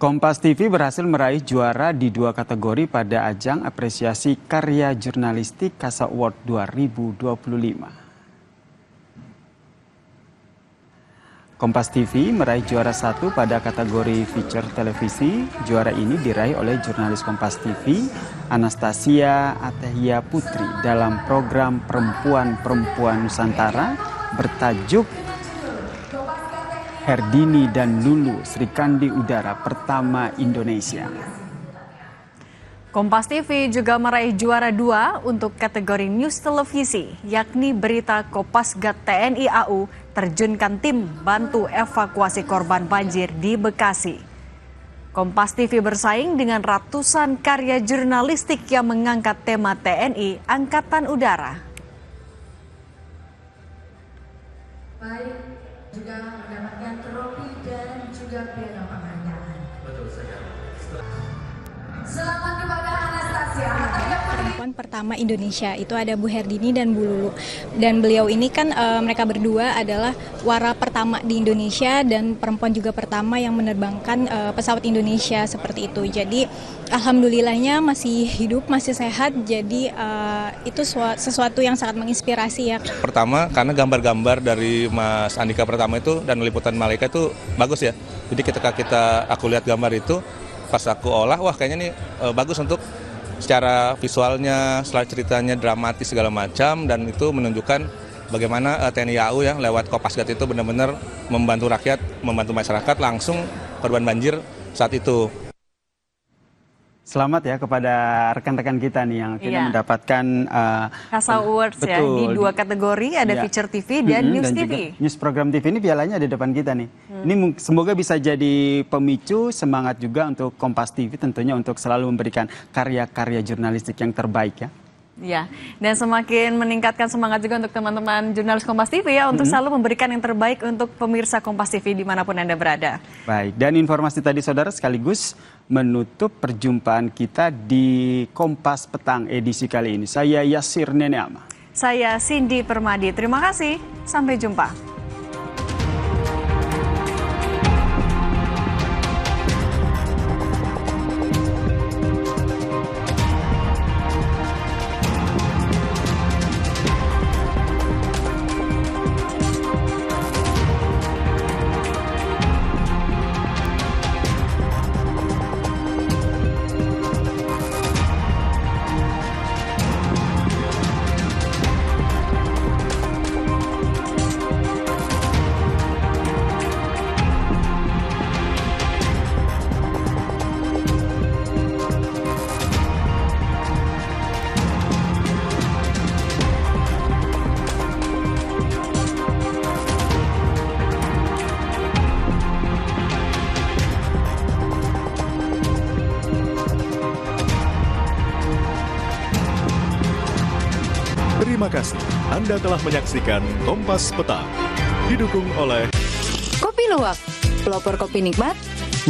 Kompas TV berhasil meraih juara di 2 kategori pada ajang apresiasi karya jurnalistik Kasa Award 2025. Kompas TV meraih juara 1 pada kategori feature televisi. Juara ini diraih oleh jurnalis Kompas TV, Anastasia Atehia Putri, dalam program Perempuan-Perempuan Nusantara bertajuk Herdini dan Lulu Srikandi Udara Pertama Indonesia. Kompas TV juga meraih juara 2 untuk kategori news televisi, yakni berita Kopasgat TNI AU terjunkan tim bantu evakuasi korban banjir di Bekasi. Kompas TV bersaing dengan ratusan karya jurnalistik yang mengangkat tema TNI Angkatan Udara. Baik, juga mendapatkan trofi dan juga piala penghargaan. Betul saja. Selamat kepada Anastasia. Perempuan pertama Indonesia itu ada Bu Herdini dan Bu Lulu, dan beliau ini kan mereka berdua adalah wara pertama di Indonesia dan perempuan juga pertama yang menerbangkan pesawat Indonesia seperti itu. Jadi alhamdulillahnya masih hidup, masih sehat. Jadi itu sesuatu yang sangat menginspirasi ya. Pertama karena gambar-gambar dari Mas Andika Pratama itu dan liputan Malaika itu bagus ya. Jadi ketika aku lihat gambar itu, pas aku olah, wah kayaknya nih bagus untuk secara visualnya, setelah ceritanya dramatis segala macam, dan itu menunjukkan bagaimana TNI AU yang lewat Kopasgat itu benar-benar membantu rakyat, membantu masyarakat langsung korban banjir saat itu. Selamat ya kepada rekan-rekan kita nih yang akhirnya mendapatkan Kasa Awards ya, di 2 kategori, ada feature TV dan news dan TV. News program TV ini pialanya ada di depan kita nih. Ini semoga bisa jadi pemicu semangat juga untuk Kompas TV tentunya untuk selalu memberikan karya-karya jurnalistik yang terbaik ya. Ya, dan semakin meningkatkan semangat juga untuk teman-teman jurnalis Kompas TV ya, untuk selalu memberikan yang terbaik untuk pemirsa Kompas TV dimanapun Anda berada. Baik, dan informasi tadi saudara sekaligus menutup perjumpaan kita di Kompas Petang edisi kali ini. Saya Yasir Neneama. Saya Cindy Permadi, terima kasih, sampai jumpa. Terima kasih Anda telah menyaksikan Kompas Petang. Didukung oleh Kopi Luwak, pelopor kopi nikmat